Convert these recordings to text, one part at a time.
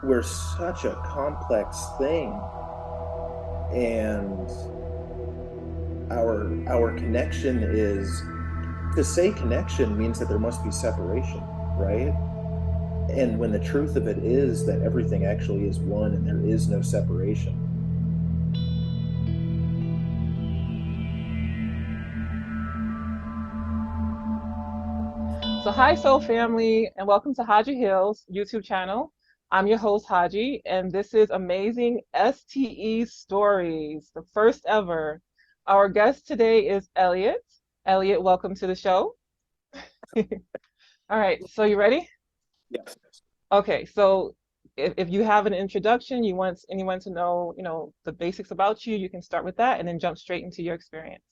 we're such a complex thing, and our connection is, to say connection means that there must be separation, right? And when the truth of it is that everything actually is one and there is no separation. So, hi, Soul Family, and welcome to Haji Hill's YouTube channel. I'm your host, Haji, and this is Amazing STE Stories, the first ever. Our guest today is Elliot. Elliot, welcome to the show. All right, so you ready? Yes. Okay, so if you have an introduction, you want anyone to know, the basics about you, you can start with that and then jump straight into your experience.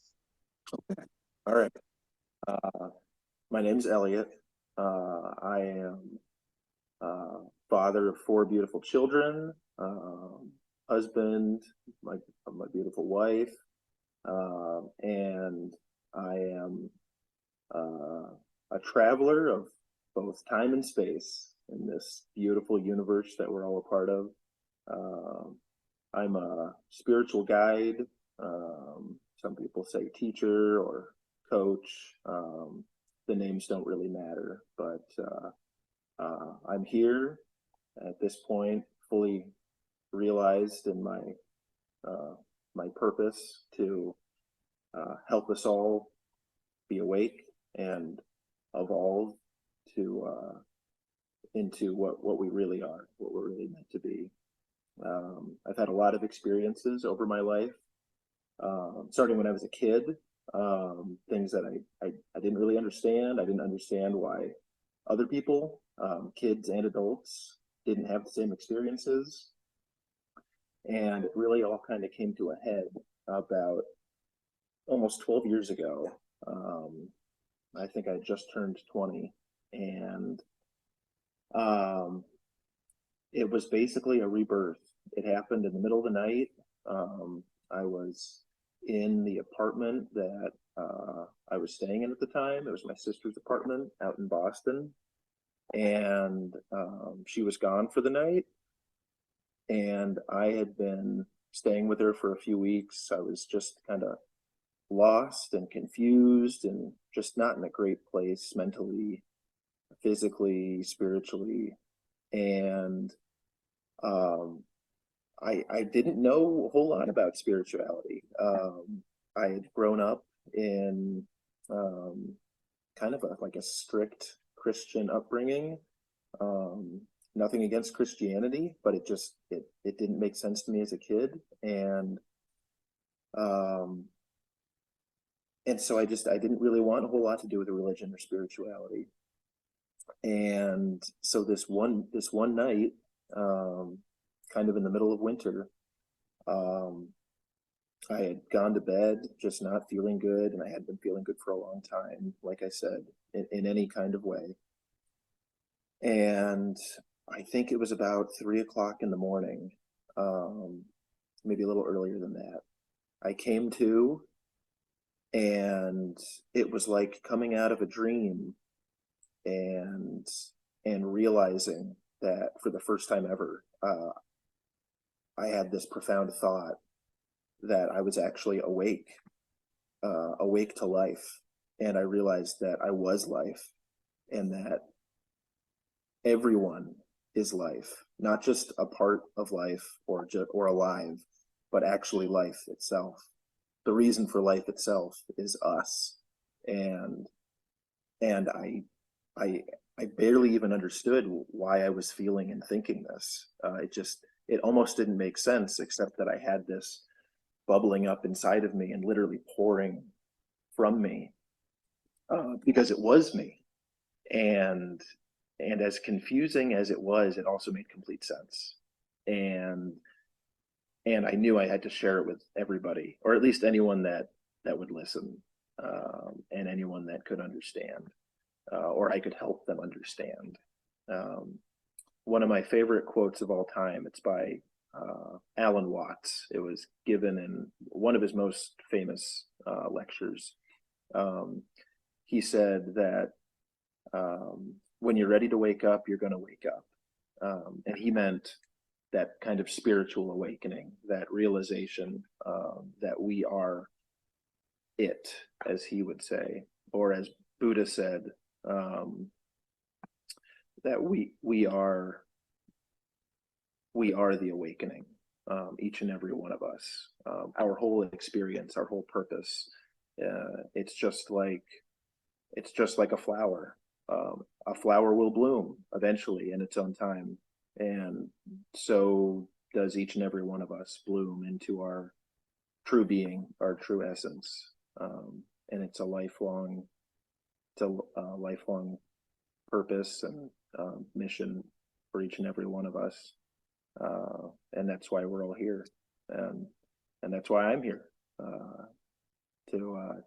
All right. Uh, my name's Elliot. I am father of four beautiful children, husband, my beautiful wife, and I am a traveler of both time and space in this beautiful universe that we're all a part of. Um, I'm a spiritual guide. Some people say teacher or coach. The names don't really matter, but I'm here at this point, fully realized in uh, my purpose to help us all be awake and evolve to into what we really are, what we're really meant to be. I've had a lot of experiences over my life, starting when I was a kid. Things that I didn't really understand. I didn't understand why other people, kids and adults, didn't have the same experiences. And it really all kind of came to a head about almost 12 years ago. Um, I think I just turned 20. And um, it was basically a rebirth. It happened in the middle of the night. I was in the apartment that I was staying in at the time. It was my sister's apartment out in Boston. And she was gone for the night. And I had been staying with her for a few weeks. I was just kind of lost and confused and just not in a great place mentally, physically, spiritually. And um, I didn't know a whole lot about spirituality. I had grown up in um, kind of like a strict Christian upbringing. Um, Nothing against Christianity, but it didn't make sense to me as a kid, um, and so I didn't really want a whole lot to do with religion or spirituality. And so this one night, um, kind of in the middle of winter, um, I had gone to bed just not feeling good, and I had been feeling good for a long time, like I said, in any kind of way. And I think it was about 3 o'clock in the morning, um, maybe a little earlier than that. I came to, and it was like coming out of a dream, and realizing that for the first time ever, I had this profound thought that I was actually awake, awake to life, and I realized that I was life, and that everyone is life, not just a part of life or alive, but actually life itself. The reason for life itself is us, and and I I barely even understood why I was feeling and thinking this. It almost didn't make sense, except that I had this bubbling up inside of me and literally pouring from me, because it was me. And as confusing as it was, it also made complete sense. And I knew I had to share it with everybody, or at least anyone that would listen, and anyone that could understand, or I could help them understand. Um, One of my favorite quotes of all time. It's by Alan Watts. It was given in one of his most famous lectures. Um, he said that when you're ready to wake up, you're going to wake up. And he meant that kind of spiritual awakening, that realization that we are it, as he would say, or as Buddha said, that we are the awakening, each and every one of us. Our whole experience, our whole purpose. It's just like a flower. A flower will bloom eventually in its own time, and so does each and every one of us bloom into our true being, our true essence. And it's a lifelong purpose and mission for each and every one of us. And that's why we're all here, and that's why I'm here, to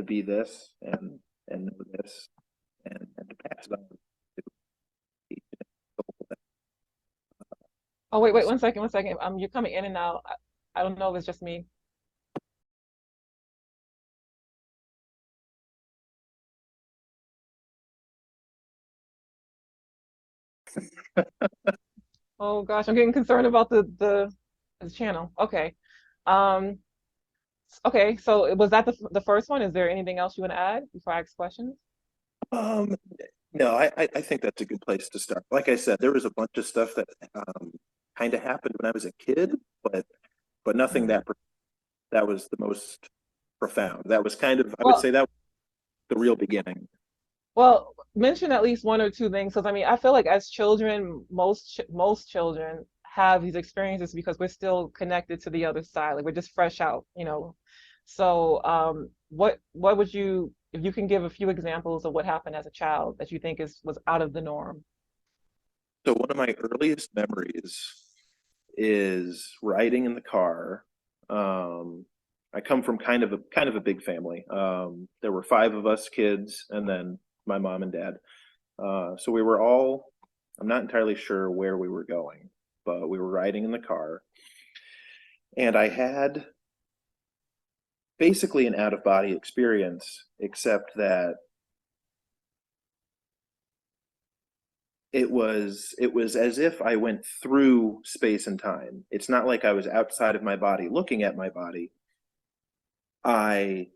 be this and know this, and to pass it on to each and every soul. Oh, wait, one second, one second. You're coming in and out. I don't know if it's just me. Oh gosh, I'm getting concerned about the channel. Okay. Um, okay, so was that the first one? Is there anything else you want to add before I ask questions? Um, no, I think that's a good place to start. Like I said, there was a bunch of stuff that kind of happened when I was a kid, but nothing Mhm. that was the most profound. That was kind of, I would Well, say, that was the real beginning. well, mention at least one or two things, because I mean, I feel like as children, most children have these experiences because we're still connected to the other side, like we're just fresh out, you know. So, what would you, if you can give a few examples of what happened as a child that you think was out of the norm? So one of my earliest memories is riding in the car. Um, I come from kind of a big family. There were five of us kids, and then my mom and dad. So we were all. I'm not entirely sure where we were going, but we were riding in the car, and I had basically an out of body experience, except that it was as if I went through space and time. It's not like I was outside of my body looking at my body. I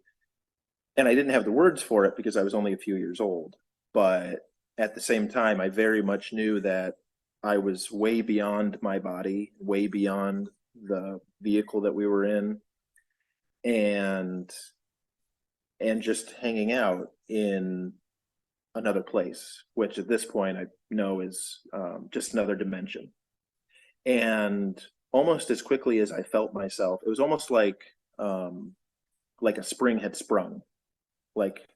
I didn't have the words for it because I was only a few years old, but at the same time I very much knew that I was way beyond my body, way beyond the vehicle that we were in, and just hanging out in another place, which at this point I know is just another dimension. And almost as quickly as I felt myself, it was almost um, like a spring had sprung, like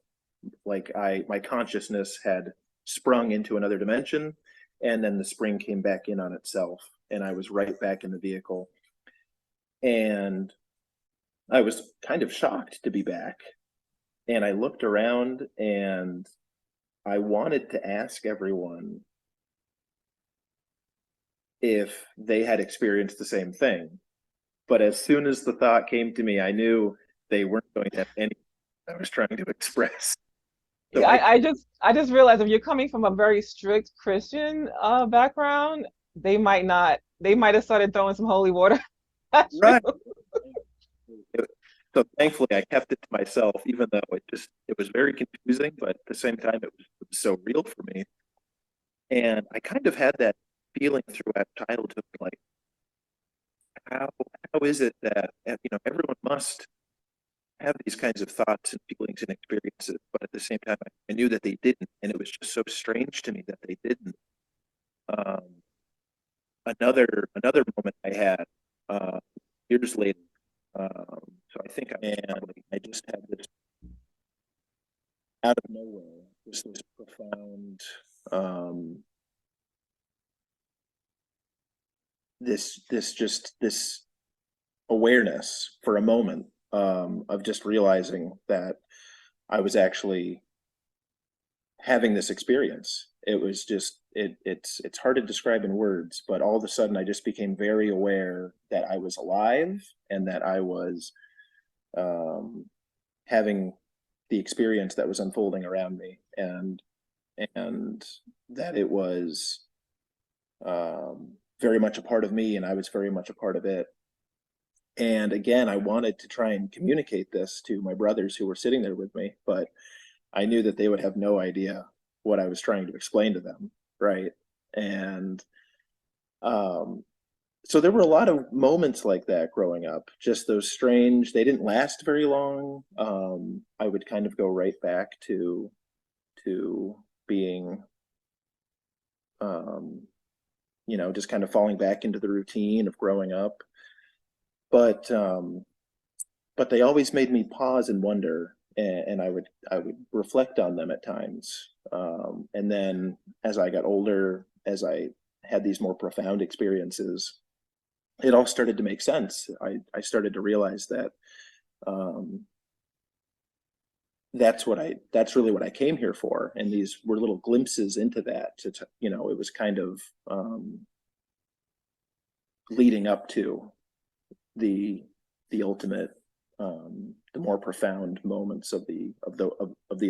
my consciousness had sprung into another dimension, and then the spring came back in on itself, and I was right back in the vehicle, and I was kind of shocked to be back. And I looked around, and I wanted to ask everyone if they had experienced the same thing. But as soon as the thought came to me, I knew they weren't going to have any I was trying to express. So Yeah, I just realized if you're coming from a very strict Christian background, they might have started throwing some holy water at you. right. So thankfully I kept it to myself, even though it was very confusing, but at the same time it was so real for me. And I kind of had that feeling throughout childhood, like how how is it that everyone must have these kinds of thoughts and feelings and experiences, but at the same time I knew that they didn't, and it was just so strange to me that they didn't. Um, another moment I had uh, years later. So I think I just had this out of nowhere, this profound, um, this awareness for a moment, of just realizing that I was actually having this experience. It was just it's hard to describe in words, but all of a sudden I just became very aware that I was alive, and that I was um, having the experience that was unfolding around me, and that it was very much a part of me, and I was very much a part of it. And again, I wanted to try and communicate this to my brothers who were sitting there with me, but I knew that they would have no idea what I was trying to explain to them, right? And um, so there were a lot of moments like that growing up, just those strange, they didn't last very long. I would kind of go right back to being, um, just kind of falling back into the routine of growing up. But but they always made me pause and wonder, and I would reflect on them at times. And then as I got older, as I had these more profound experiences, it all started to make sense. I started to realize that um, that's really what I came here for. And these were little glimpses into that. It was kind of leading up to the the ultimate, the more profound moments of the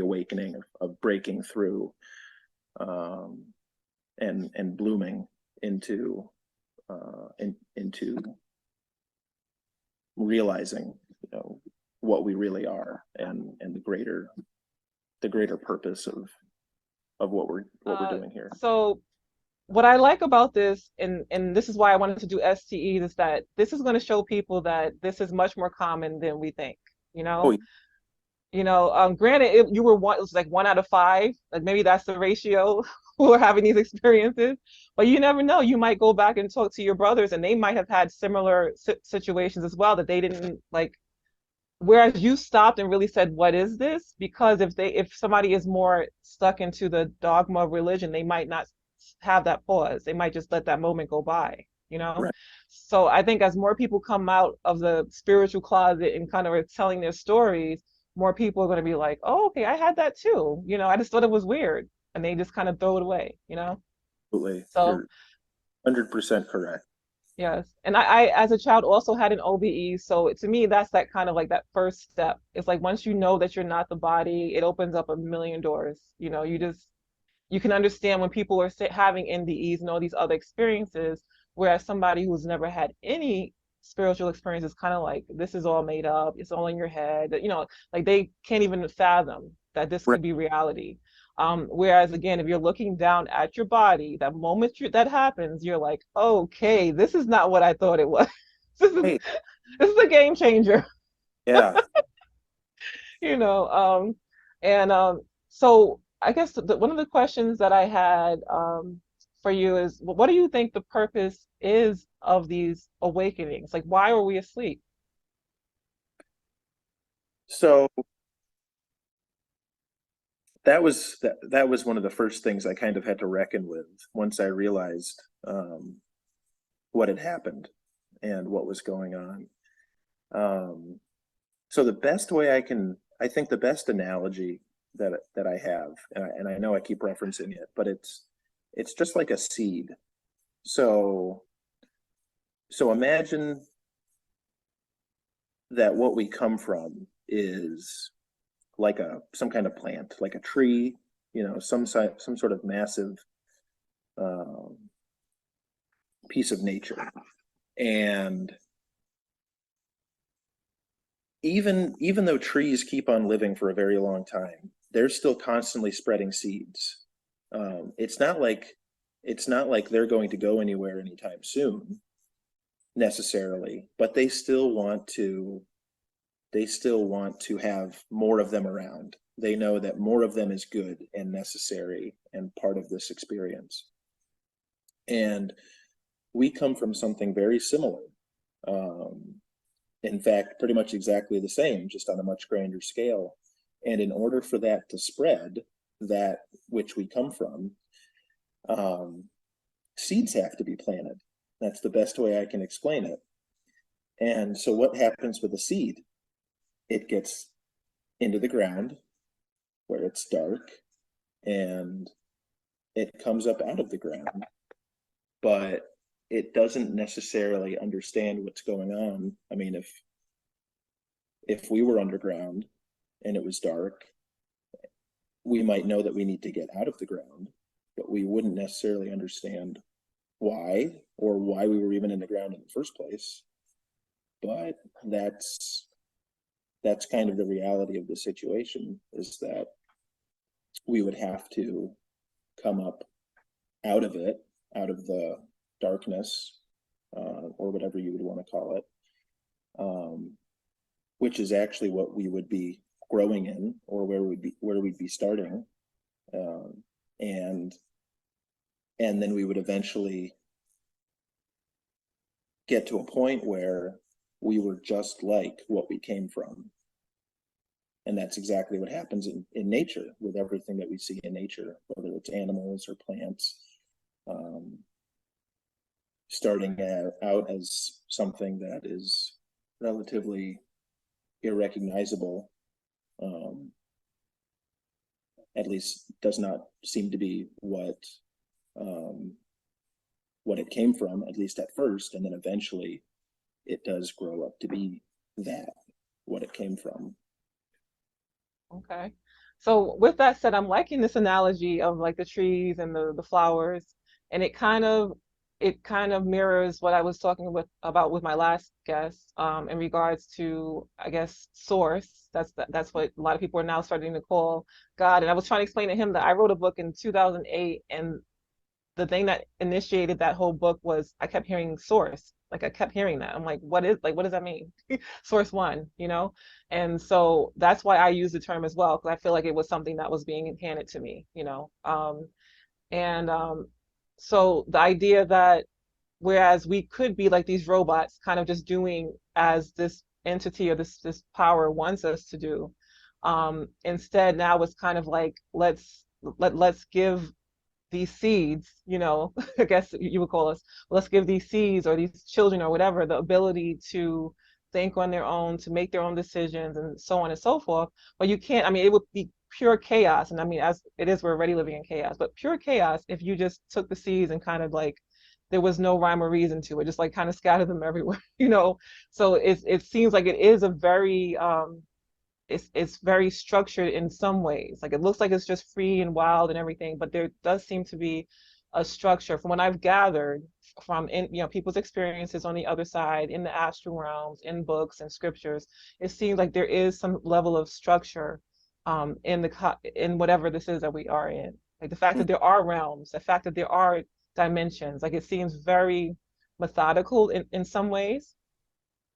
awakening, of breaking through, um, and blooming into into realizing, what we really are, and the greater purpose of what we're doing here. So what I like about this, and this is why I wanted to do STEs, is that this is going to show people that this is much more common than we think. You Oh, know, granted, you were one, it was like 1 out of 5, like maybe that's the ratio who are having these experiences, but you never know. You might go back and talk to your brothers, and they might have had similar situations as well that they didn't like. Whereas you stopped and really said, "What is this?" Because if somebody is more stuck into the dogma of religion, they might not have that pause. They might just let that moment go by, you know? right. So I think as more people come out of the spiritual closet and kind of are telling their stories, more people are going to be like, "Oh, okay, I had that too." I just thought it was weird, and they just kind of throw it away. Absolutely. You're So 100% correct. yes. And I, as a child, also had an OBE. So to me, that's that kind of like that first step. It's like once you know that you're not the body, it opens up a million doors. You can understand when people are having NDEs and all these other experiences, whereas somebody who's never had any spiritual experience is kind of like, this is all made up. It's all in your head. Like they can't even fathom that this Right. could be reality. Whereas again, if you're looking down at your body, that moment that happens, you're like, okay, this is not what I thought it was. this is Right. this is a game changer. Yeah. you know. And so I guess one of the questions that I had for you is, what do you think the purpose is of these awakenings? Like, why are we asleep? So that was one of the first things I kind of had to reckon with once I realized, what had happened and what was going on. So I think the best analogy that I have, and I know I keep referencing it, but it's just like a seed. So imagine that what we come from is like some kind of plant, like a tree, some sort of massive, um, piece of nature. And even though trees keep on living for a very long time, they're still constantly spreading seeds. It's not like they're going to go anywhere anytime soon necessarily, but they still want to have more of them around. They know that more of them is good and necessary and part of this experience. And we come from something very similar. Um, in fact, pretty much exactly the same, just on a much grander scale. And in order for that to spread, that which we come from, um, seeds have to be planted. That's the best way I can explain it. And so, what happens with a seed? It gets into the ground where it's dark, and it comes up out of the ground, but it doesn't necessarily understand what's going on. I mean, if we were underground and it was dark, we might know that we need to get out of the ground, but we wouldn't necessarily understand why or why we were even in the ground in the first place. But that's kind of the reality of the situation, is that we would have to come up out of it, out of the darkness, or whatever you would want to call it, which is actually what we would be growing in, or where we'd be starting, and then we would eventually get to a point where we were just like what we came from. And that's exactly what happens in nature, with everything that we see in nature, whether it's animals or plants, starting out as something that is relatively irrecognizable, at least does not seem to be what it came from, at least at first, and then eventually it does grow up to be that, what it came from. Okay. So with that said, I'm liking this analogy of like the trees and the flowers, and it kind of mirrors what I was talking about with my last guest, in regards to, I guess, source. That's what a lot of people are now starting to call God. And I was trying to explain to him that I wrote a book in 2008, and the thing that initiated that whole book was I kept hearing source. Like I kept hearing that. I'm like, what does that mean? Source one, you know? And so that's why I use the term as well, because I feel like it was something that was being handed to me, you know? And so the idea that whereas we could be like these robots, kind of just doing as this entity or this power wants us to do, instead now it's kind of like let's give these seeds, you know, I guess you would call us, let's give these seeds or these children or whatever the ability to think on their own, to make their own decisions, and so on and so forth. But you can't, I mean, it would be pure chaos. And I mean, as it is, we're already living in chaos, but pure chaos if you just took the seeds and kind of like, there was no rhyme or reason to it, just like kind of scattered them everywhere, you know? So it seems like it is a very, it's very structured in some ways. Like it looks like it's just free and wild and everything, but there does seem to be a structure from what I've gathered from people's experiences on the other side in the astral realms, in books and scriptures. It seems like there is some level of structure, in whatever this is that we are in. Like the fact that there are realms, the fact that there are dimensions, like it seems very methodical in some ways.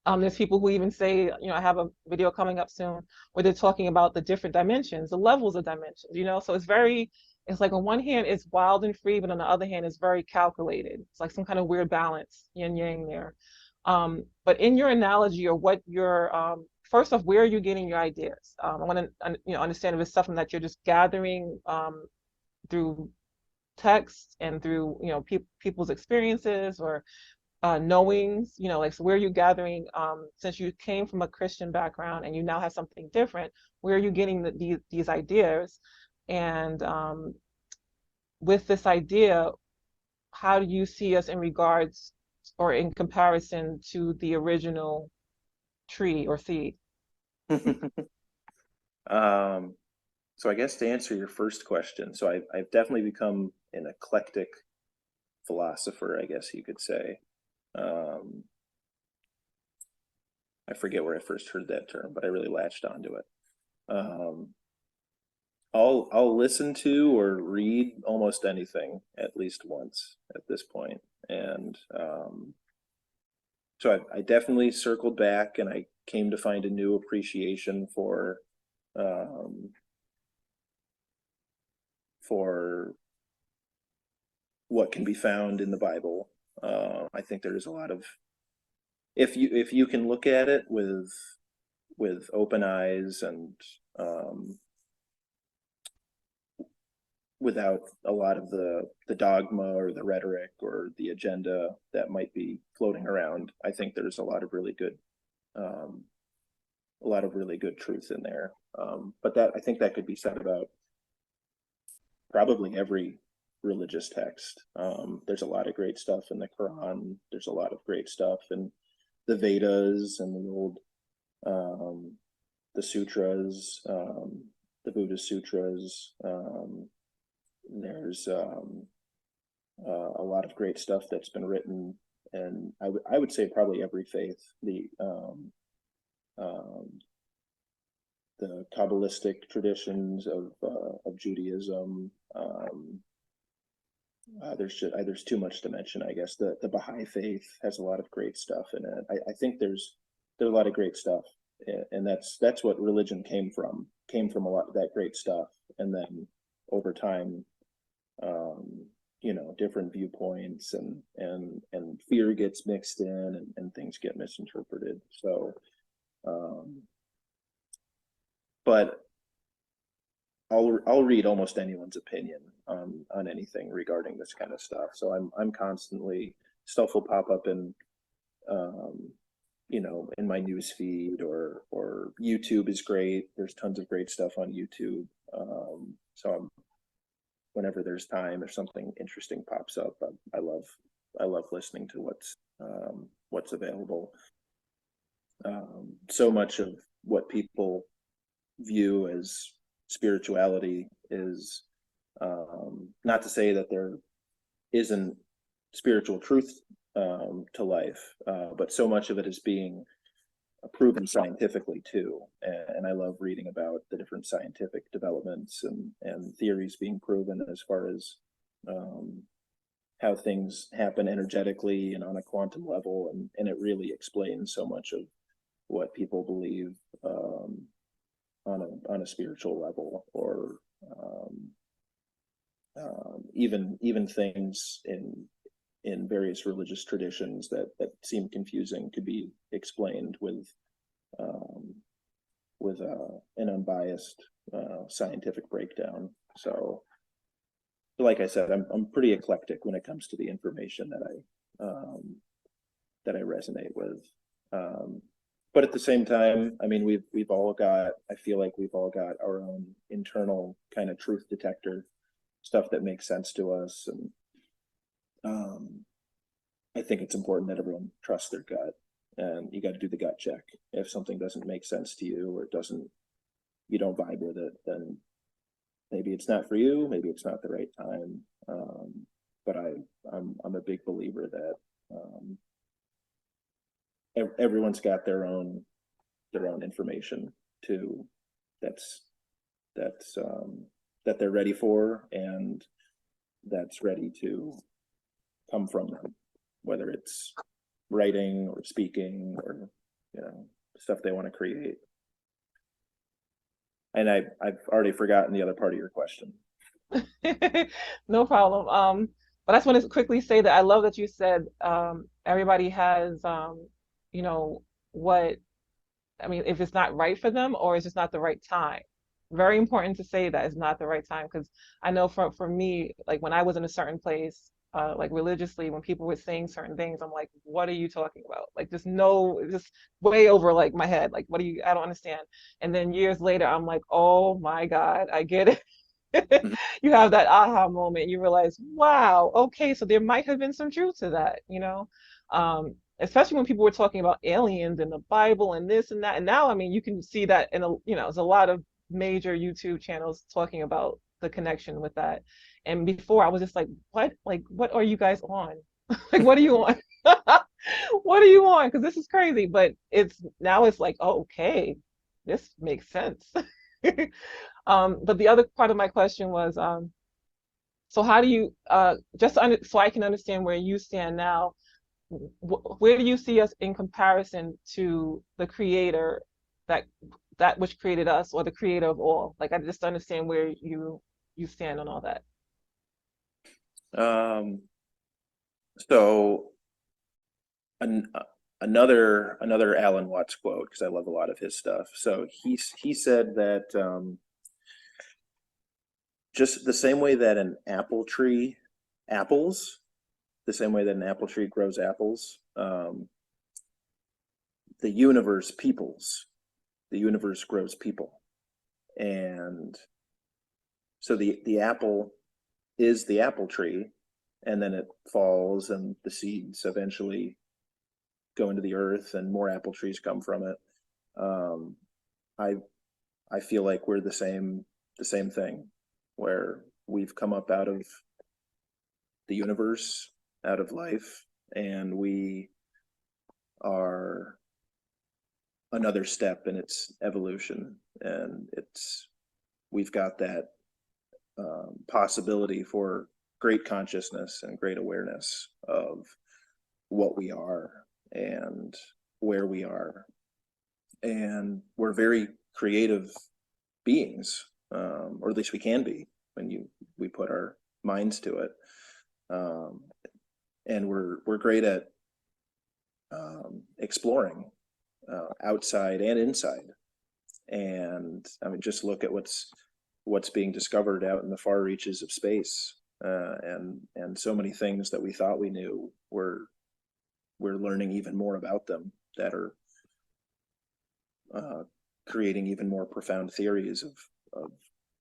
There's people who even say, I have a video coming up soon where they're talking about the different dimensions, the levels of dimensions, So it's like on one hand it's wild and free, but on the other hand it's very calculated. It's like some kind of weird balance, yin yang there. But in your analogy, or what you're, first off, where are you getting your ideas? I want to, understand if it's something that you're just gathering, through text and through, people's experiences, or knowings, like, so where are you gathering, since you came from a Christian background and you now have something different, where are you getting these ideas? And with this idea, how do you see us in regards or in comparison to the original tree or seed? So I guess to answer your first question, so I've definitely become an eclectic philosopher, I guess you could say. I forget where I first heard that term, but I really latched onto it. I'll listen to or read almost anything at least once at this point, and so I definitely circled back, and I came to find a new appreciation for what can be found in the Bible. I think there's a lot of, if you can look at it with open eyes, and without a lot of the dogma or the rhetoric or the agenda that might be floating around, I think there's a lot of really good truth in there. But that, I think that could be said about probably every religious text. There's a lot of great stuff in the Quran. There's a lot of great stuff in the Vedas and the old, the sutras, the Buddhist sutras. There's a lot of great stuff that's been written, and I would say probably every faith, um, the Kabbalistic traditions of Judaism. There's too much to mention. I guess the Baha'i faith has a lot of great stuff in it. I think there's a lot of great stuff, and that's what religion came from a lot of that great stuff, and then over time, different viewpoints and fear gets mixed in, and things get misinterpreted. So, um, but I'll read almost anyone's opinion on anything regarding this kind of stuff. So I'm constantly, stuff will pop up in um, in my news feed, or YouTube is great. There's tons of great stuff on YouTube. So whenever there's time or something interesting pops up, I love listening to what's available. So much of what people view as spirituality is, not to say that there isn't spiritual truth to life, but so much of it is being proven scientifically too. And I love reading about the different scientific developments and theories being proven as far as how things happen energetically and on a quantum level, and it really explains so much of what people believe on a spiritual level, or even things in various religious traditions that seem confusing to be explained with an unbiased scientific breakdown. So, like I said, I'm pretty eclectic when it comes to the information that I resonate with. But at the same time, I mean, we've all got, I feel like we've all got our own internal kind of truth detector stuff that makes sense to us. And I think it's important that everyone trusts their gut, and you got to do the gut check. If something doesn't make sense to you, or you don't vibe with it, then maybe it's not for you, maybe it's not the right time. But I'm a big believer that everyone's got their own information too, that's that they're ready for, and that's ready to come from them, whether it's writing or speaking, or stuff they want to create. And I've already forgotten the other part of your question. No problem. But I just want to quickly say that I love that you said everybody has, you know, what I mean, if it's not right for them or it's just not the right time. Very important to say that it's not the right time, because I know for me, like when I was in a certain place, like religiously, when people were saying certain things, I'm like, what are you talking about? Like just no, just way over like my head. Like what do you? I don't understand. And then years later, I'm like, oh my God, I get it. Mhm. You have that aha moment. You realize, wow, okay, so there might have been some truth to that, you know? Especially when people were talking about aliens and the Bible and this and that. And now, I mean, you can see that there's a lot of major YouTube channels talking about the connection with that. And before I was just like, what? Like, what are you guys on? Like, what are you on? What are you on? Because this is crazy. But it's like, oh, okay, this makes sense. But the other part of my question was, so how do you, so I can understand where you stand now, where do you see us in comparison to the creator that that which created us, or the creator of all? Like, I just understand where you stand on all that. um so an, another Alan Watts quote, because I love a lot of his stuff. So he said that just the same way that an apple tree apples, the same way that an apple tree grows apples, the universe peoples, the universe grows people. And so the apple is the apple tree, and then it falls, and the seeds eventually go into the earth, and more apple trees come from it. um, I I feel like we're the same thing, where we've come up out of the universe out of life, and we are another step in its evolution. And we've got that possibility for great consciousness and great awareness of what we are and where we are. And we're very creative beings, or at least we can be when we put our minds to it. And we're great at exploring outside and inside. And I mean, just look at what's being discovered out in the far reaches of space, and so many things that we thought we knew, we're learning even more about them, that are creating even more profound theories of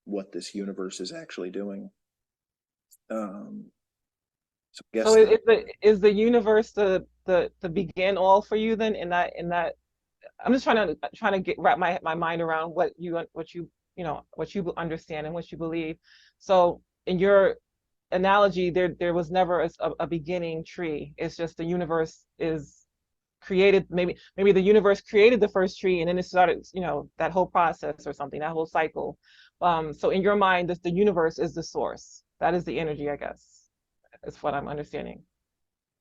what this universe is actually doing. So I guess So is the universe the begin all for you then, in that I'm just trying to wrap my mind around what you understand and what you believe. So in your analogy, there was never a beginning tree. It's just the universe is created. Maybe the universe created the first tree, and then it started, that whole process or something, that whole cycle. So in your mind, the universe is the source. That is the energy, I guess, is what I'm understanding.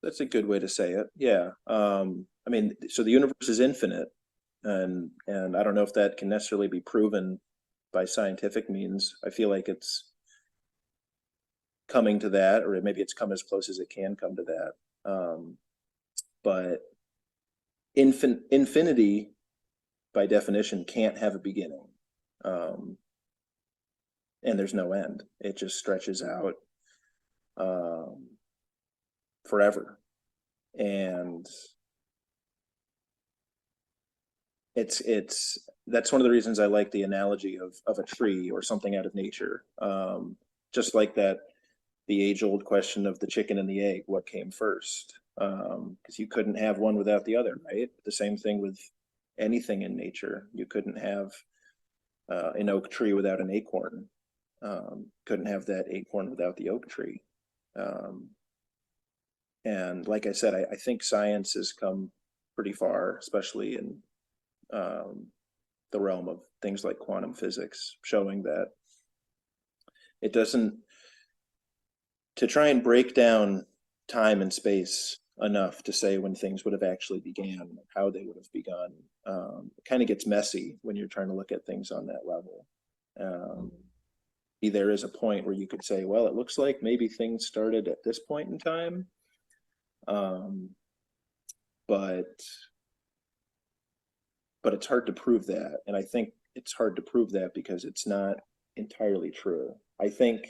that's a good way to say it. Yeah. I mean, so the universe is infinite, and I don't know if that can necessarily be proven by scientific means. I feel like it's coming to that, or maybe it's come as close as it can come to that. But infinity, by definition, can't have a beginning, and there's no end. It just stretches out forever, and that's one of the reasons I like the analogy of a tree or something out of nature. Just like that, the age-old question of the chicken and the egg, what came first? Because you couldn't have one without the other, right? The same thing with anything in nature. You couldn't have an oak tree without an acorn. Couldn't have that acorn without the oak tree. And like I said, I think science has come pretty far, especially in the realm of things like quantum physics, showing that it doesn't, to try and break down time and space enough to say when things would have actually began, how they would have begun. It kind of gets messy when you're trying to look at things on that level. There is a point where you could say, well, it looks like maybe things started at this point in time. But it's hard to prove that. And I think it's hard to prove that because it's not entirely true. I think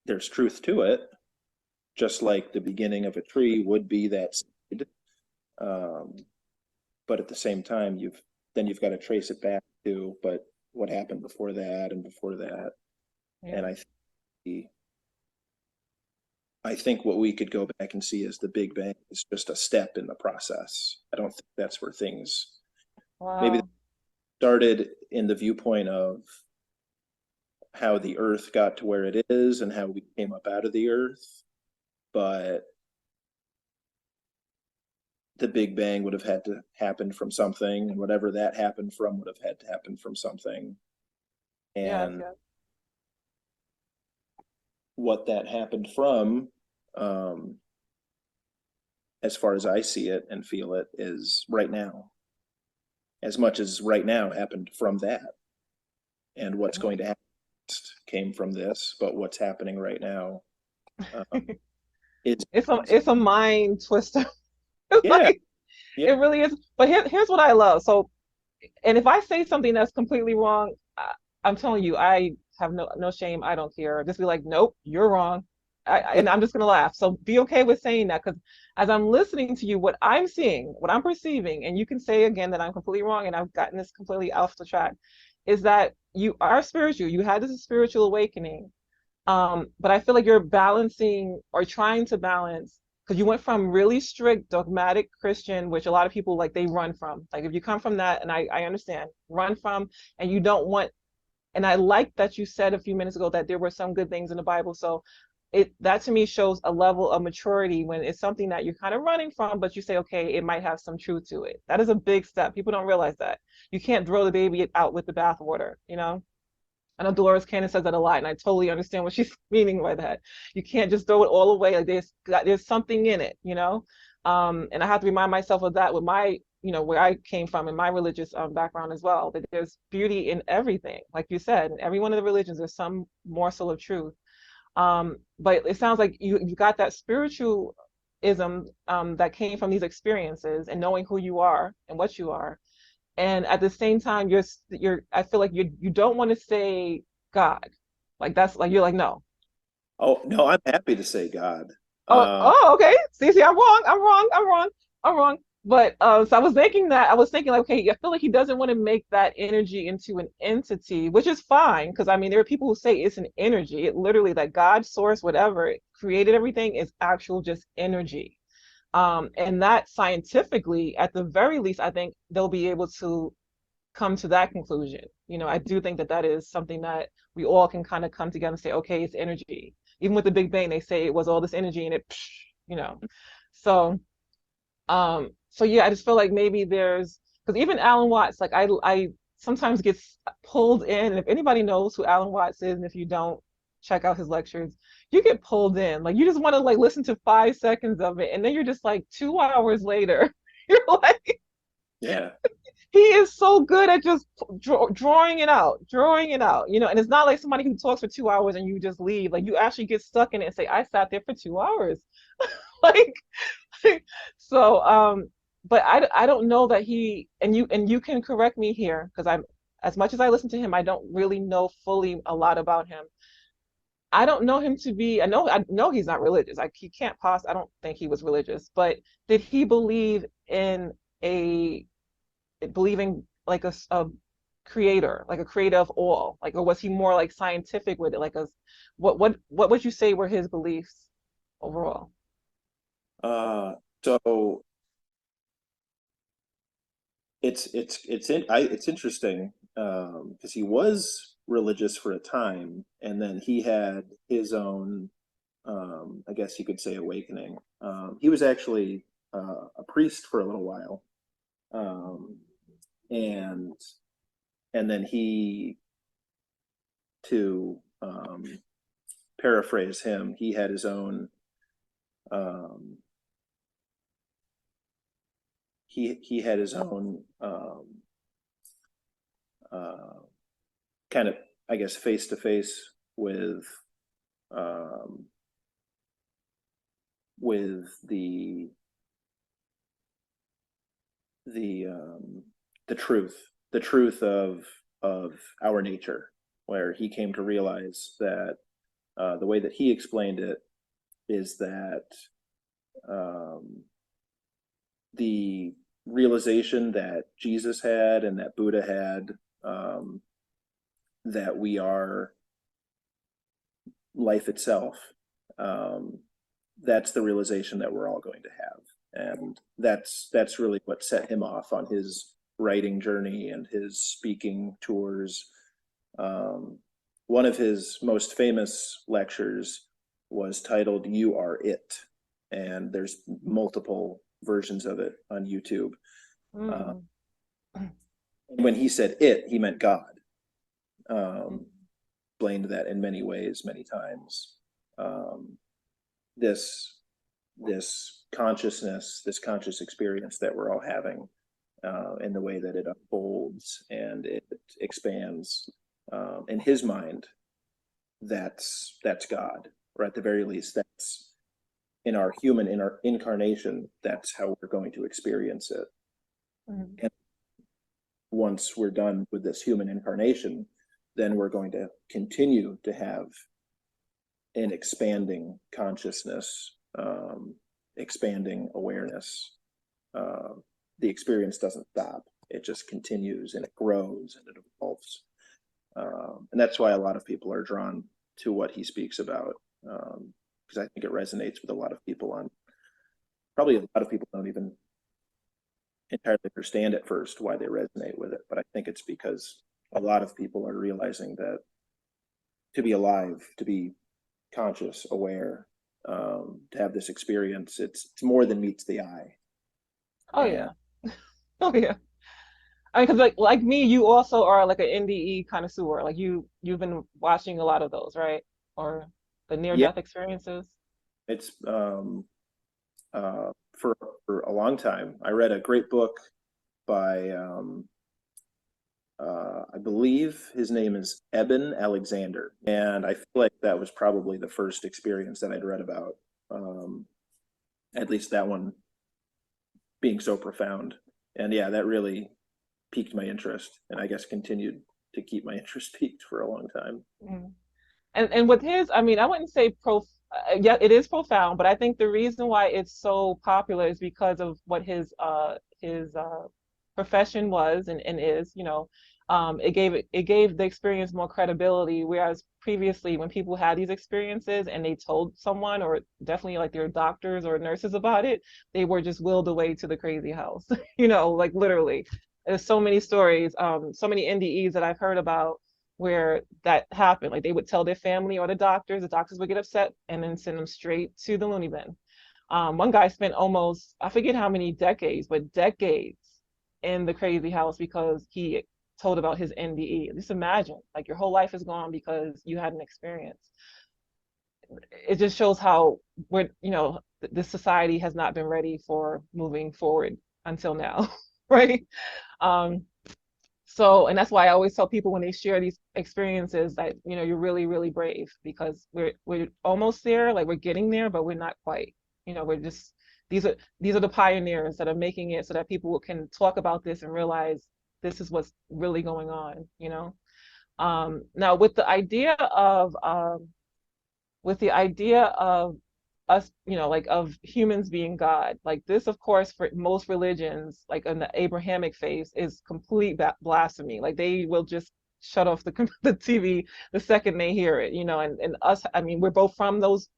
there's truth to it, just like the beginning of a tree would be that seed. But at the same time, you've got to trace it back to, but what happened before that and before that. Yeah. And I think what we could go back and see as the Big Bang is just a step in the process. I don't think that's where things maybe Wow. started in the viewpoint of how the earth got to where it is and how we came up out of the earth. But the Big Bang would have had to happen from something, and whatever that happened from would have had to happen from something. Yes, And yes. what that happened from, as far as I see it and feel it, is right now. As much as right now happened from that. And what's going to happen next came from this, but what's happening right now, it's It's a mind twister. It's yeah, like yeah, it really is. But here's what I love. So, and if I say something that's completely wrong, I'm telling you, I have no shame. I don't care. Just be like, nope, you're wrong. And I'm just gonna laugh. So be okay with saying that, because as I'm listening to you, what I'm seeing, what I'm perceiving, and you can say again that I'm completely wrong and I've gotten this completely off the track, is that you are spiritual. You had this spiritual awakening. But I feel like you're balancing or trying to balance, because you went from really strict dogmatic Christian, which a lot of people like they run from. Like if you come from that, and I understand, run from, and you don't want, and I like that you said a few minutes ago that there were some good things in the Bible. So that to me shows a level of maturity when it's something that you're kind of running from, but you say, okay, it might have some truth to it. That is a big step. People don't realize that. You can't throw the baby out with the bathwater, you know? I know Dolores Cannon says that a lot, and I totally understand what she's meaning by that. You can't just throw it all away. Like there's something in it, you know. And I have to remind myself of that with my, you know, where I came from in my religious background as well. That there's beauty in everything, like you said, in every one of the religions. There's some morsel of truth. But it sounds like you got that spiritualism that came from these experiences and knowing who you are and what you are, and at the same time you're I feel like you don't want to say God, like that's like you're like no. Oh no, I'm happy to say God. Oh, okay. See, I'm wrong. But so I was thinking like, okay, I feel like he doesn't want to make that energy into an entity, which is fine because I mean there are people who say it's an energy. It literally that God source, whatever created everything is actual just energy. And that scientifically, at the very least, I think they'll be able to come to that conclusion. You know, I do think that that is something that we all can kind of come together and say, okay, it's energy. Even with the Big Bang, they say it was all this energy and it, you know. So, so yeah, I just feel like maybe there's because even Alan Watts, like I sometimes gets pulled in. And if anybody knows who Alan Watts is, and if you don't check out his lectures, you get pulled in. Like you just want to like listen to 5 seconds of it, and then you're just like 2 hours later, you're like, Yeah. he is so good at just drawing it out, you know. And it's not like somebody who talks for 2 hours and you just leave. Like you actually get stuck in it and say, I sat there for 2 hours. Like, so, but I don't know that he, and you can correct me here, because I'm, as much as I listen to him, I don't really know fully a lot about him. I don't know him to be, I know he's not religious. Like he can't I don't think he was religious, but did he believe in a believing like a creator, like a creator of all, like, or was he more like scientific with it? Like a what would you say were his beliefs overall? Uh, so it's interesting because he was religious for a time, and then he had his own, I guess you could say, awakening. He was actually a priest for a little while, um, and then he, to paraphrase him, he had his own. Um, he had his own uh, kind of, I guess, face to face um, with the the truth of our nature, where he came to realize that the way that he explained it is that um, the realization that Jesus had and that Buddha had, um, that we are life itself, um, that's the realization that we're all going to have. And that's really what set him off on his writing journey and his speaking tours. Um, one of his most famous lectures was titled "You Are It," and there's multiple versions of it on YouTube. Uh, Mm. when he said "it," he meant God. Mm. Explained that in many ways, many times. Um, this this consciousness, this conscious experience that we're all having, and the way that it unfolds and it expands, in his mind, that's God, or at the very least, that's in our incarnation. That's how we're going to experience it. Mm. And once we're done with this human incarnation, then we're going to continue to have an expanding consciousness, expanding awareness. Uh, the experience doesn't stop. It just continues and it grows and it evolves. And that's why a lot of people are drawn to what he speaks about, because I think it resonates with a lot of people. On probably a lot of people don't even entirely understand at first why they resonate with it, but I think it's because a lot of people are realizing that to be alive, to be conscious, aware, to have this experience. It's more than meets the eye. Oh And yeah. Oh yeah. I mean, because like me, you also are like an NDE connoisseur. Like you've been watching a lot of those, right? Or the near yeah, death experiences. it's for a long time. I read a great book by I believe his name is Eben Alexander, and I feel like that was probably the first experience that I'd read about. Um, at least that one being so profound, and yeah, that really piqued my interest, and I guess continued to keep my interest peaked for a long time. Mm. And with his, I mean, I wouldn't say yeah, it is profound, but I think the reason why it's so popular is because of what his profession was and is, it gave the experience more credibility, whereas previously when people had these experiences and they told someone or definitely like their doctors or nurses about it, they were just willed away to the crazy house, like literally. There's so many stories, so many NDEs that I've heard about where that happened. Like they would tell their family or the doctors would get upset and then send them straight to the loony bin. One guy spent almost, I forget how many decades, but decades in the crazy house because he told about his NDE. Just imagine, like your whole life is gone because you had an experience. It just shows how this society has not been ready for moving forward until now, right? Um, so, and that's why I always tell people when they share these experiences that, you're really, really brave because we're almost there, like we're getting there, but we're not quite. We're just these are the pioneers that are making it so that people can talk about this and realize this is what's really going on. Now with the idea of us, like of humans being God. Like this, of course, for most religions, like in the Abrahamic faith, is complete blasphemy. Like they will just shut off the TV the second they hear it, and us, I mean, we're both from those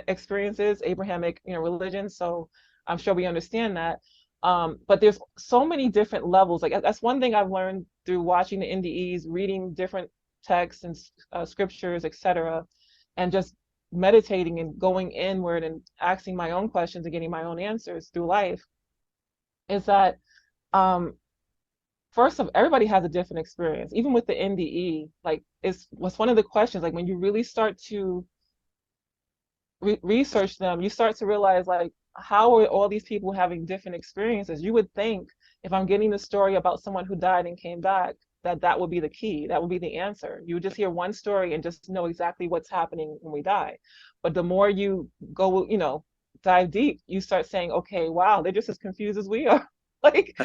experiences, Abrahamic, religions, so I'm sure we understand that. But there's so many different levels. Like that's one thing I've learned through watching the NDEs, reading different texts and scriptures, etc., and just meditating and going inward and asking my own questions and getting my own answers through life is that um first of everybody has a different experience even with the NDE. Like it's what's one of the questions, like when you really start to research them, you start to realize like how are all these people having different experiences. You would think if I'm getting the story about someone who died and came back, that would be the key, that would be the answer. You would just hear one story and just know exactly what's happening when we die. But the more you go, dive deep, you start saying, okay, wow, they're just as confused as we are. Like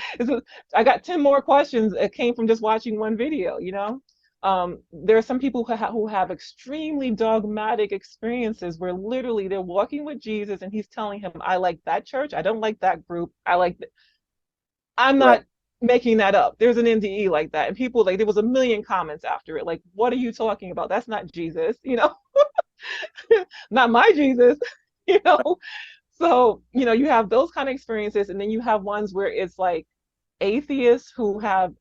I got 10 more questions that came from just watching one video. There are some people who have extremely dogmatic experiences where literally they're walking with Jesus and he's telling him, I like that church, I don't like that group, I'm Right. not making that up. There's an NDE like that. And people, like, there was a million comments after it. Like, what are you talking about? That's not Jesus, not my Jesus, you know? So, you have those kind of experiences. And then you have ones where it's like atheists who have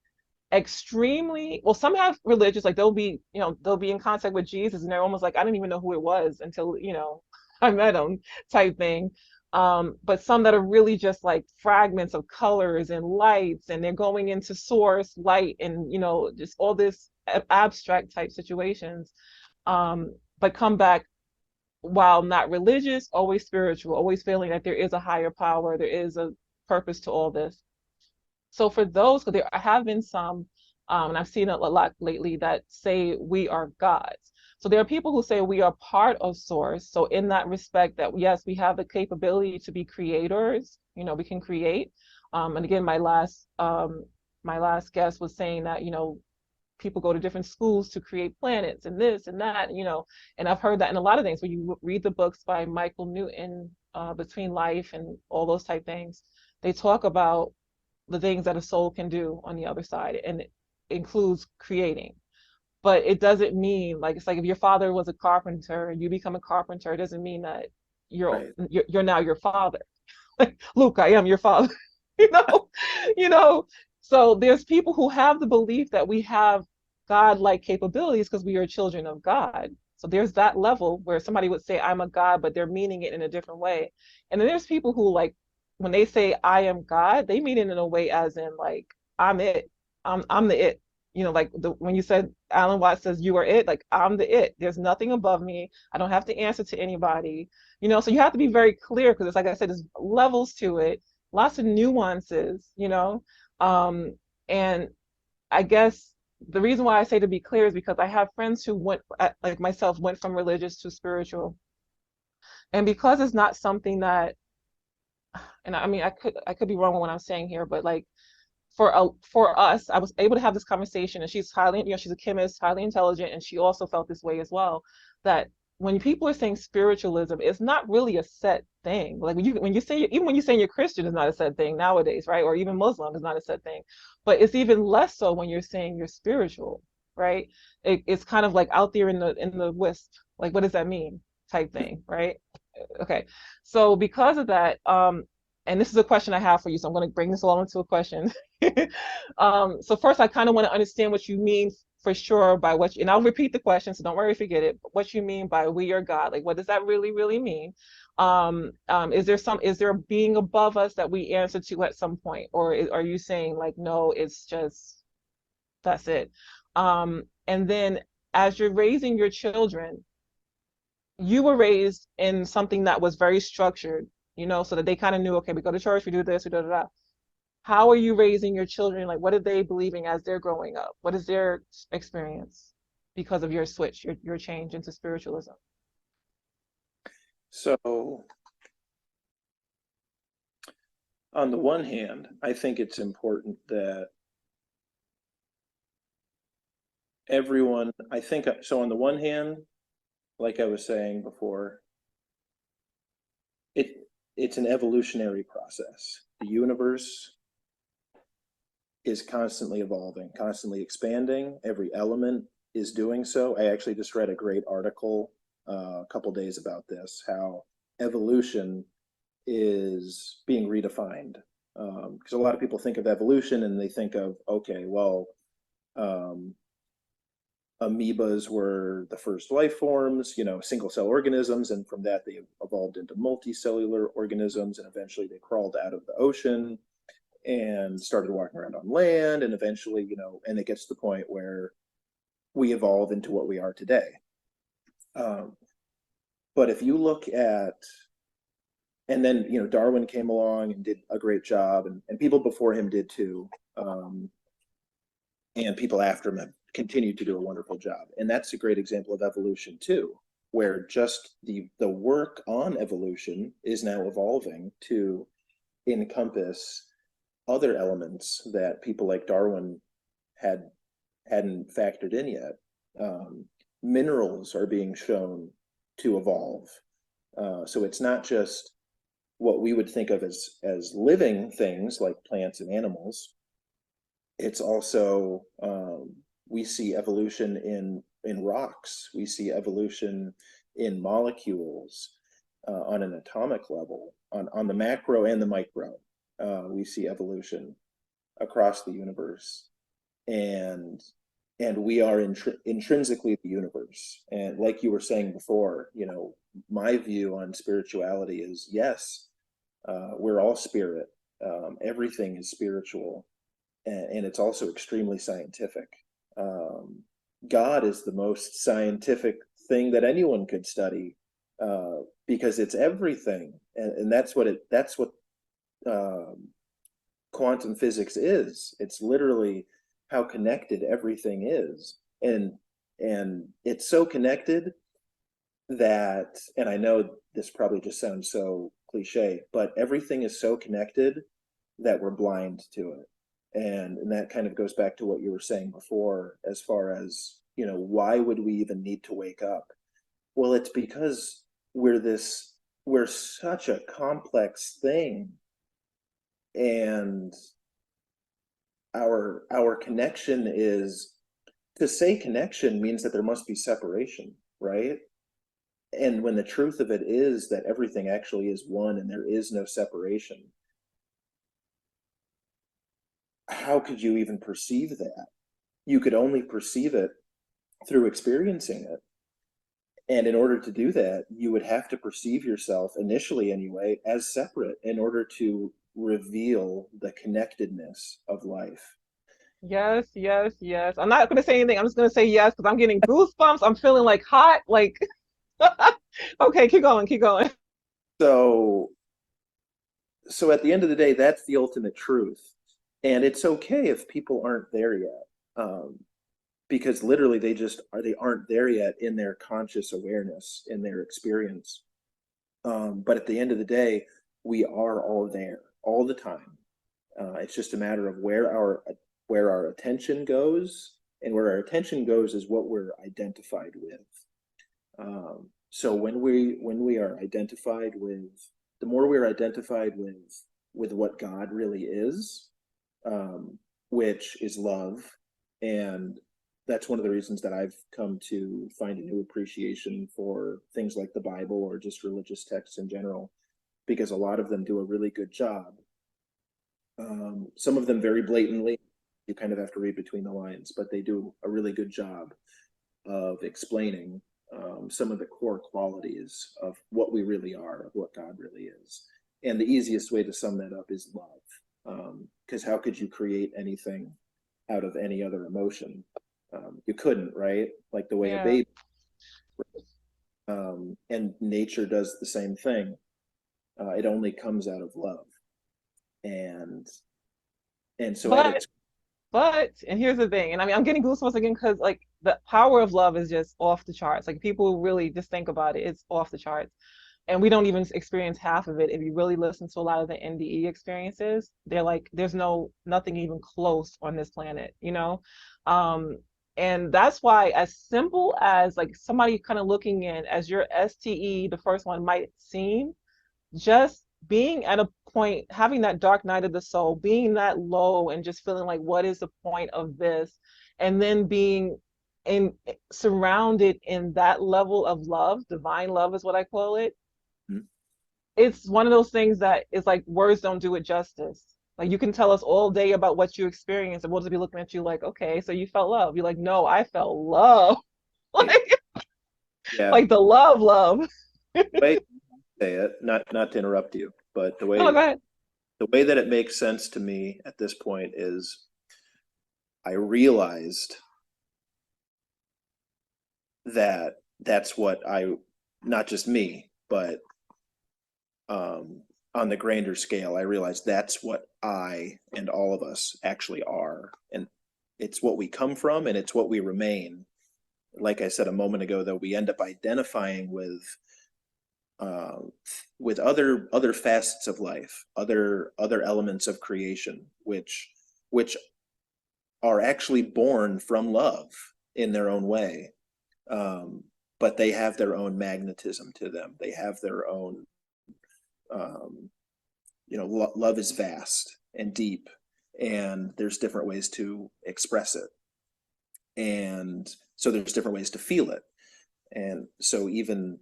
extremely, well, some have religious, like they'll be in contact with Jesus and they're almost like, I didn't even know who it was until, I met him type thing. But some that are really just like fragments of colors and lights, and they're going into source light and just all this abstract type situations. But come back while not religious, always spiritual, always feeling that there is a higher power, there is a purpose to all this. So for those, because there have been some, and I've seen it a lot lately, that say we are gods. So there are people who say we are part of source. So in that respect, that yes, we have the capability to be creators. We can create. And again, my last guest was saying that people go to different schools to create planets and this and that. And I've heard that in a lot of things. When you read the books by Michael Newton, Between Life and all those type things, they talk about the things that a soul can do on the other side, and it includes creating. But it doesn't mean, like, it's like if your father was a carpenter and you become a carpenter, it doesn't mean that you're Right. you're now your father. Like, Luke, I am your father. you know you know so there's people who have the belief that we have God-like capabilities because we are children of God. So there's that level where somebody would say, I'm a God, but they're meaning it in a different way. And then there's people who like, when they say I am God, they mean it in a way as in like, I'm it. I'm the it. Like when you said Alan Watts says you are it, like I'm the it. There's nothing above me. I don't have to answer to anybody. So you have to be very clear because it's like I said, there's levels to it, lots of nuances, Um, and I guess the reason why I say to be clear is because I have friends who went, like myself, went from religious to spiritual. And because it's not something that, and I mean, I could be wrong with what I'm saying here, but like for us, I was able to have this conversation, and she's highly, she's a chemist, highly intelligent, and she also felt this way as well. That when people are saying spiritualism, it's not really a set thing. Like when you say, even when you say you're Christian, it's not a set thing nowadays, right? Or even Muslim is not a set thing. But it's even less so when you're saying you're spiritual, right? It's kind of like out there in the wisp. Like, what does that mean? Type thing, right? Okay. So because of that, and this is a question I have for you, so I'm going to bring this along into a question. So first, I kind of want to understand what you mean for sure by and I'll repeat the question, so don't worry if you get it. But what you mean by we are God? Like, what does that really, really mean? Is there a being above us that we answer to at some point, or are you saying like, no, it's just that's it? And then as you're raising your children, you were raised in something that was very structured, so that they kind of knew, okay, we go to church, we do this, we da da da. How are you raising your children? Like, what are they believing as they're growing up? What is their experience because of your switch, your change into spiritualism? So, on the one hand, I think it's important that everyone, I think, so on the one hand, like I was saying before, it's an evolutionary process. The universe is constantly evolving, constantly expanding. Every element is doing so. I actually just read a great article a couple days about this, how evolution is being redefined. Because a lot of people think of evolution and they think of, okay, well, um, amoebas were the first life forms, single cell organisms, and from that they evolved into multicellular organisms, and eventually they crawled out of the ocean and started walking around on land, and eventually, and it gets to the point where we evolve into what we are today. But if you look at, and then Darwin came along and did a great job, and people before him did too, and people after him have continued to do a wonderful job, and that's a great example of evolution too, where just the work on evolution is now evolving to encompass other elements that people like Darwin hadn't factored in yet. Minerals are being shown to evolve, so it's not just what we would think of as living things like plants and animals. It's also we see evolution in rocks. We see evolution in molecules on an atomic level, on the macro and the micro. We see evolution across the universe, and we are intrinsically the universe. And like you were saying before, my view on spirituality is yes, we're all spirit. Everything is spiritual, and it's also extremely scientific. God is the most scientific thing that anyone could study, because it's everything, and that's what quantum physics is. It's literally how connected everything is, and it's so connected that, and I know this probably just sounds so cliche, but everything is so connected that we're blind to it. And that kind of goes back to what you were saying before, as far as, why would we even need to wake up? Well, it's because we're such a complex thing, and our connection is, to say connection means that there must be separation, right? And when the truth of it is that everything actually is one and there is no separation, how could you even perceive that? You could only perceive it through experiencing it. And in order to do that, you would have to perceive yourself, initially anyway, as separate in order to reveal the connectedness of life. Yes, yes, yes. I'm not gonna say anything. I'm just gonna say yes because I'm getting goosebumps. I'm feeling like hot. Like, okay, keep going, keep going. So, so at the end of the day, that's the ultimate truth. And it's okay if people aren't there yet. Because literally they aren't there yet in their conscious awareness, in their experience. But at the end of the day, we are all there all the time. It's just a matter of where our attention goes, and where our attention goes is what we're identified with. So when we are identified with, the more we're identified with what God really is, which is love, and that's one of the reasons that I've come to find a new appreciation for things like the Bible or just religious texts in general, because a lot of them do a really good job. Some of them very blatantly, you kind of have to read between the lines, but they do a really good job of explaining some of the core qualities of what we really are, of what God really is. And the easiest way to sum that up is love. Because how could you create anything out of any other emotion? You couldn't, right? Like the way a Yeah. baby, and nature does the same thing. It only comes out of love. And so at But its and here's the thing, and I mean I'm getting goosebumps again because like the power of love is just off the charts. Like people really just think about it, it's off the charts. And we don't even experience half of it. If you really listen to a lot of the NDE experiences, they're like, there's nothing even close on this planet, you know? Um, and that's why, as simple as like somebody kind of looking in as your STE, the first one might seem, just being at a point, having that dark night of the soul, being that low and just feeling like, what is the point of this? And then being in surrounded in that level of love, divine love is what I call it. It's one of those things that is like words don't do it justice. Like you can tell us all day about what you experienced, and we'll just be looking at you like, okay, so you felt love. You're like, no, I felt love. like yeah, like the love. the way you say it, not to interrupt you, but No, go ahead. the way that it makes sense to me at this point is I realized that that's what I, not just me, but um, on the grander scale, I realized that's what I and all of us actually are. And it's what we come from and it's what we remain. Like I said a moment ago, though, we end up identifying uh, with other facets of life, other elements of creation, which are actually born from love in their own way. Um, but they have their own magnetism to them. They have their own, um, love is vast and deep, and there's different ways to express it. And so there's different ways to feel it. And so even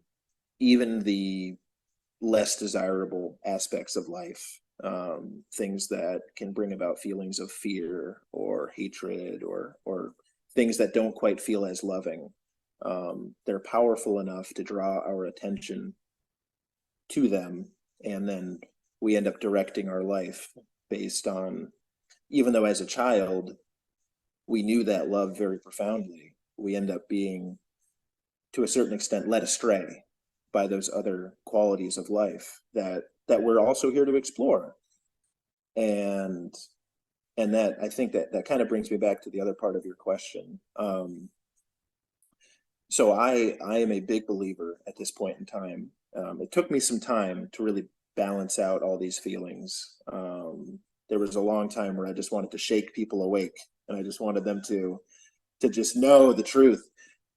the less desirable aspects of life, things that can bring about feelings of fear or hatred or things that don't quite feel as loving, they're powerful enough to draw our attention to them, and then we end up directing our life based on, even though as a child we knew that love very profoundly, we end up being to a certain extent led astray by those other qualities of life that we're also here to explore. And that, I think that kind of brings me back to the other part of your question. So I am a big believer at this point in time. It took me some time to really balance out all these feelings. There was a long time where I just wanted to shake people awake, and I just wanted them to just know the truth,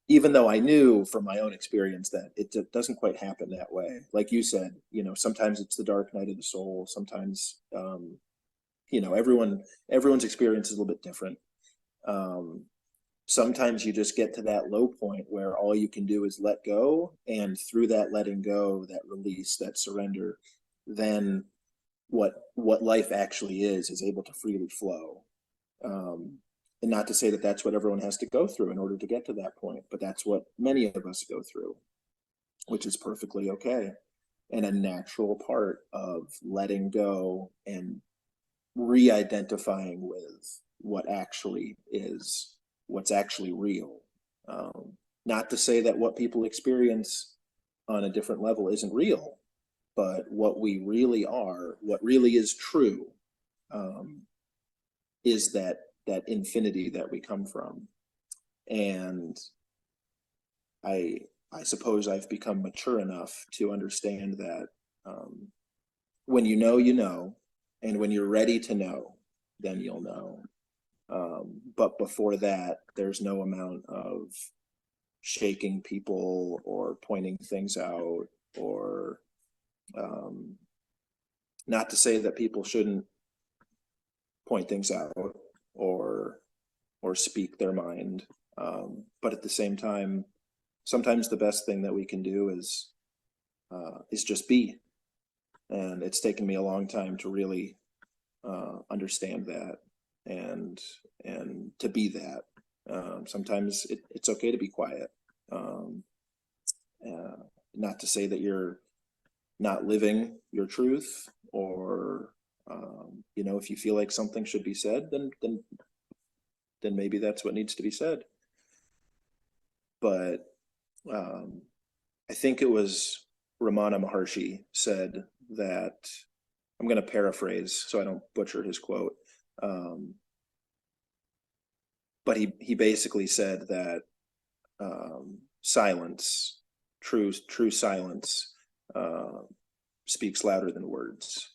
even though I knew from my own experience that it doesn't quite happen that way. Like you said, sometimes it's the dark night of the soul. Sometimes, everyone's experience is a little bit different. Um, Sometimes you just get to that low point where all you can do is let go, and through that letting go, that release, that surrender, then what life actually is able to freely flow. And not to say that that's what everyone has to go through in order to get to that point, but that's what many of us go through. which is perfectly okay, and a natural part of letting go and re-identifying with what actually is, what's actually real. Not to say that what people experience on a different level isn't real, but what we really are, what really is true, um, is that infinity that we come from. And I I suppose I've become mature enough to understand that, when you know, and when you're ready to know, then you'll know. But before that, there's no amount of shaking people or pointing things out, or not to say that people shouldn't point things out or speak their mind, but at the same time, sometimes the best thing that we can do is just be. And it's taken me a long time to really understand that, and to be that. Sometimes it's okay to be quiet. Um, Not to say that you're not living your truth, or if you feel like something should be said, then maybe that's what needs to be said. But I think it was Ramana Maharshi said that, I'm going to paraphrase so I don't butcher his quote, but he basically said that, silence, true silence, speaks louder than words.